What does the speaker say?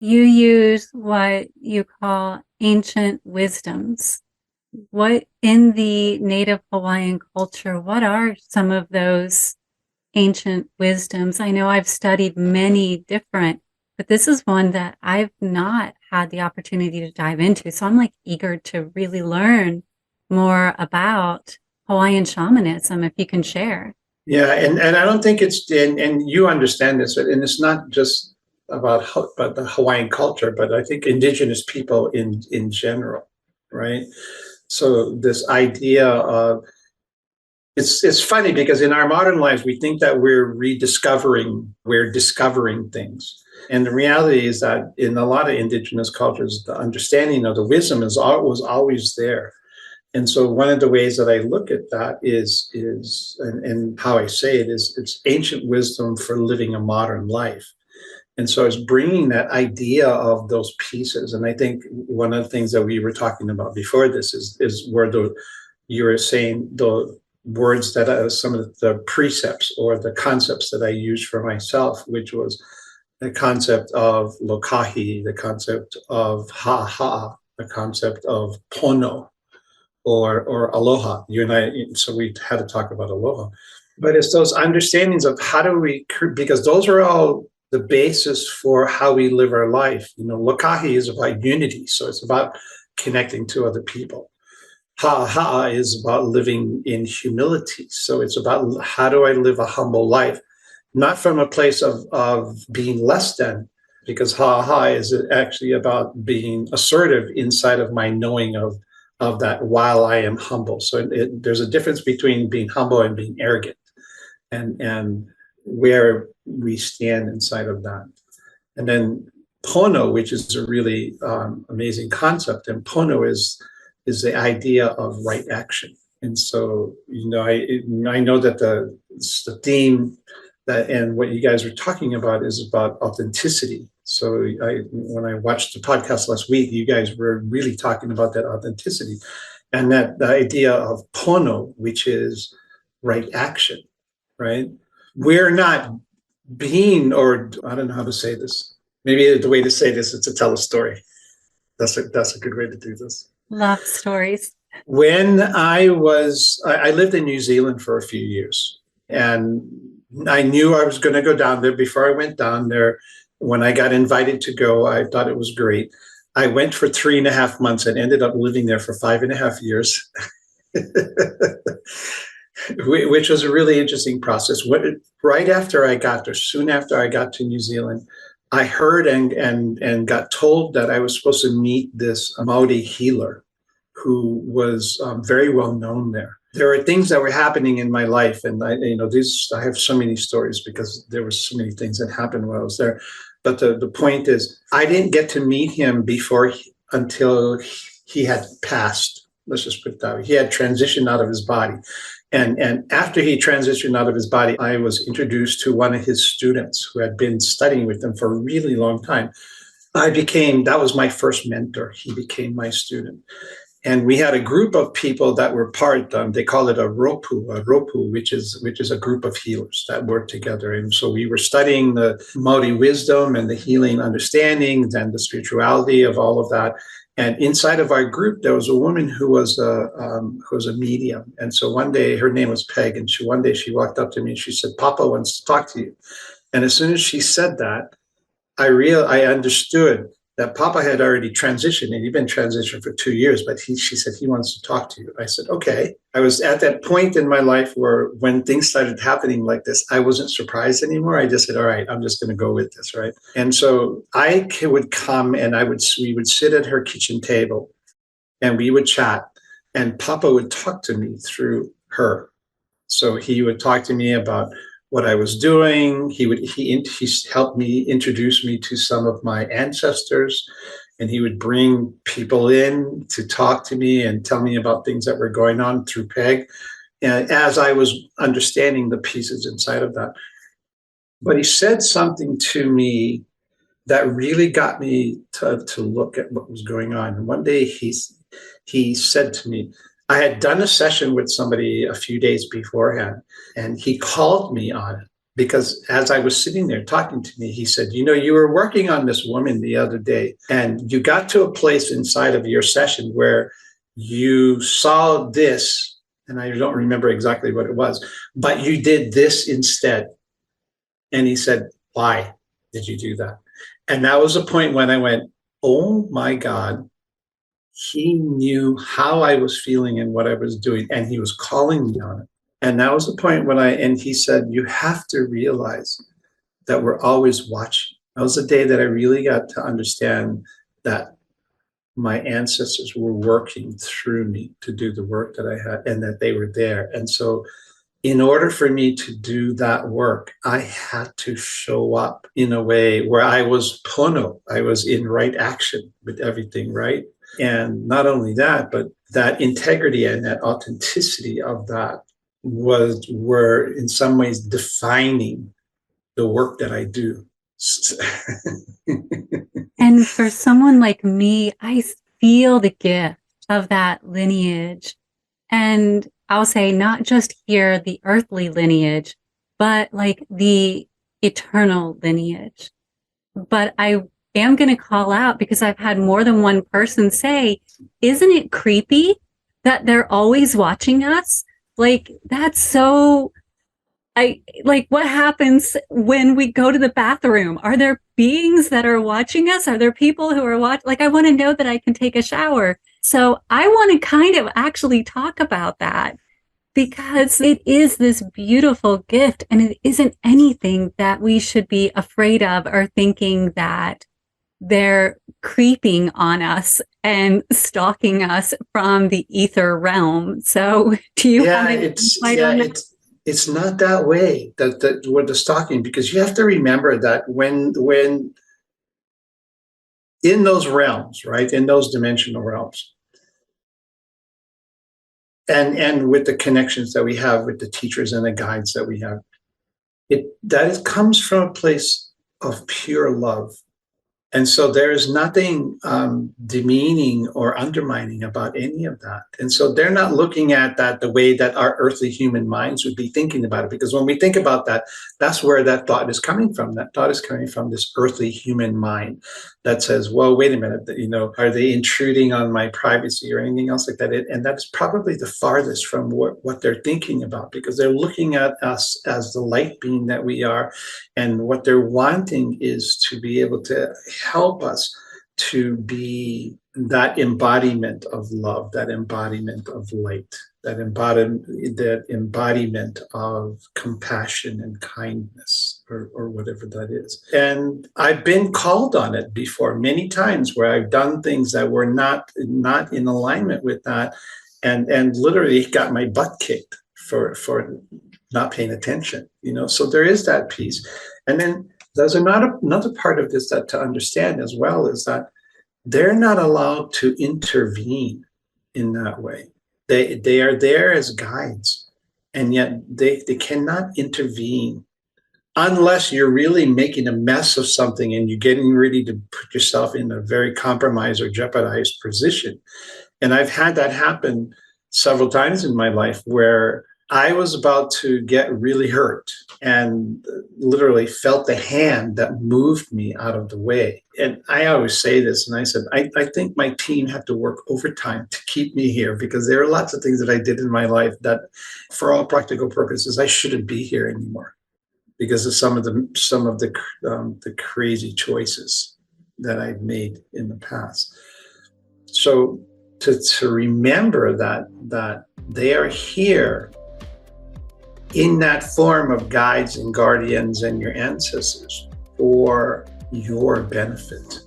You use what you call ancient wisdoms. What in the native Hawaiian culture, what are some of those ancient wisdoms? I know I've studied many different, but this is one that I've not had the opportunity to dive into. So I'm like eager to really learn more about Hawaiian shamanism, if you can share. Yeah, and I don't think and you understand this, and it's not just about the Hawaiian culture, but I think indigenous people in general, right? So this idea of it's funny because in our modern lives we think that we're discovering things. And the reality is that in a lot of indigenous cultures, the understanding of the wisdom was always there. And so one of the ways that I look at that and how I say it is it's ancient wisdom for living a modern life. And so it's bringing that idea of those pieces. And I think one of the things that we were talking about before this is where you were saying the words that some of the precepts or the concepts that I used for myself, which was the concept of lokahi, the concept of ha, the concept of pono, or aloha. You and I, so we had to talk about aloha. But it's those understandings of how do we, because those are all the basis for how we live our life. You know, lokahi is about unity, so it's about connecting to other people. Ha'a is about living in humility, so it's about how do I live a humble life, not from a place of being less than, because ha'a is actually about being assertive inside of my knowing of that while I am humble. So there's a difference between being humble and being arrogant, and where we stand inside of that. And then pono, which is a really amazing concept, and pono is the idea of right action. And so, you know, I know that the theme that and what you guys are talking about is about authenticity. So when I watched the podcast last week, you guys were really talking about that authenticity and that the idea of pono, which is right action, right? We're not being, or I don't know how to say this. Maybe the way to say this is to tell a story. That's a good way to do this. Love stories. When I lived in New Zealand for a few years, and I knew I was going to go down there. Before I went down there, when I got invited to go, I thought it was great. I went for 3.5 months and ended up living there for 5.5 years, which was a really interesting process. Right after I got there, soon after I got to New Zealand, I heard and got told that I was supposed to meet this Maori healer who was very well known there. There were things that were happening in my life, and I have so many stories because there were so many things that happened while I was there. But the point is, I didn't get to meet him until he had passed. Let's just put it that way. He had transitioned out of his body. And after he transitioned out of his body, I was introduced to one of his students who had been studying with him for a really long time. That was my first mentor. He became my student. And we had a group of people that were they call it a ropu, which is a group of healers that work together. And so we were studying the Maori wisdom and the healing understandings and the spirituality of all of that. And inside of our group, there was a woman who was a medium. And so one day, her name was Peg, and one day she walked up to me and she said, "Papa wants to talk to you." And as soon as she said that, I understood that Papa had already transitioned, and he'd been transitioned for 2 years, but she said he wants to talk to you. I said, okay. I was at that point in my life where when things started happening like this, I wasn't surprised anymore. I just said, all right, I'm just going to go with this, right? And so I would come and we would sit at her kitchen table and we would chat, and Papa would talk to me through her. So he would talk to me about what I was doing. He helped me introduce me to some of my ancestors, and he would bring people in to talk to me and tell me about things that were going on through Peg, and as I was understanding the pieces inside of that. But he said something to me that really got me to look at what was going on. And one day he said to me, I had done a session with somebody a few days beforehand, and he called me on it Because as I was sitting there talking to me, he said, you know, you were working on this woman the other day, and you got to a place inside of your session where you saw this, and I don't remember exactly what it was, but you did this instead. And he said, why did you do that? And that was a point when I went, oh my God, he knew how I was feeling and what I was doing, and he was calling me on it. And that was the point when and he said, you have to realize that we're always watching. That was the day that I really got to understand that my ancestors were working through me to do the work that I had, and that they were there. And so in order for me to do that work, I had to show up in a way where I was pono, I was in right action with everything, right? And not only that, but that integrity and that authenticity of that were in some ways defining the work that I do. And for someone like me, I feel the gift of that lineage. And I'll say not just here, the earthly lineage, but like the eternal lineage. But I am going to call out, because I've had more than one person say, isn't it creepy that they're always watching us? Like, that's so, what happens when we go to the bathroom? Are there beings that are watching us? Are there people who are watching? Like, I want to know that I can take a shower. So I want to kind of actually talk about that, because it is this beautiful gift, and it isn't anything that we should be afraid of or thinking that they're creeping on us and stalking us from the ether realm. So do you yeah, want to insight on that? it's not that way that with the stalking, because you have to remember that when in those realms, right, in those dimensional realms, and with the connections that we have with the teachers and the guides that we have, comes from a place of pure love. And so there is nothing demeaning or undermining about any of that. And so they're not looking at that the way that our earthly human minds would be thinking about it. Because when we think about that, that's where that thought is coming from. That thought is coming from this earthly human mind that says, well, wait a minute, you know, are they intruding on my privacy or anything else like that? And that's probably the farthest from what they're thinking about, because they're looking at us as the light being that we are. And what they're wanting is to be able to help us to be that embodiment of love, that embodiment of light, that embodiment of compassion and kindness, or whatever that is. And I've been called on it before many times, where I've done things that were not in alignment with that, and literally got my butt kicked for not paying attention, you know. So there is that piece. And then there's another part of this that to understand as well, is that they're not allowed to intervene in that way. They are there as guides, and yet they cannot intervene unless you're really making a mess of something and you're getting ready to put yourself in a very compromised or jeopardized position. And I've had that happen several times in my life, where I was about to get really hurt and literally felt the hand that moved me out of the way. And I always say this, and I said, I think my team had to work overtime to keep me here, because there are lots of things that I did in my life that, for all practical purposes, I shouldn't be here anymore, because of some of the crazy choices that I've made in the past. So to remember that they are here in that form of guides and guardians and your ancestors for your benefit.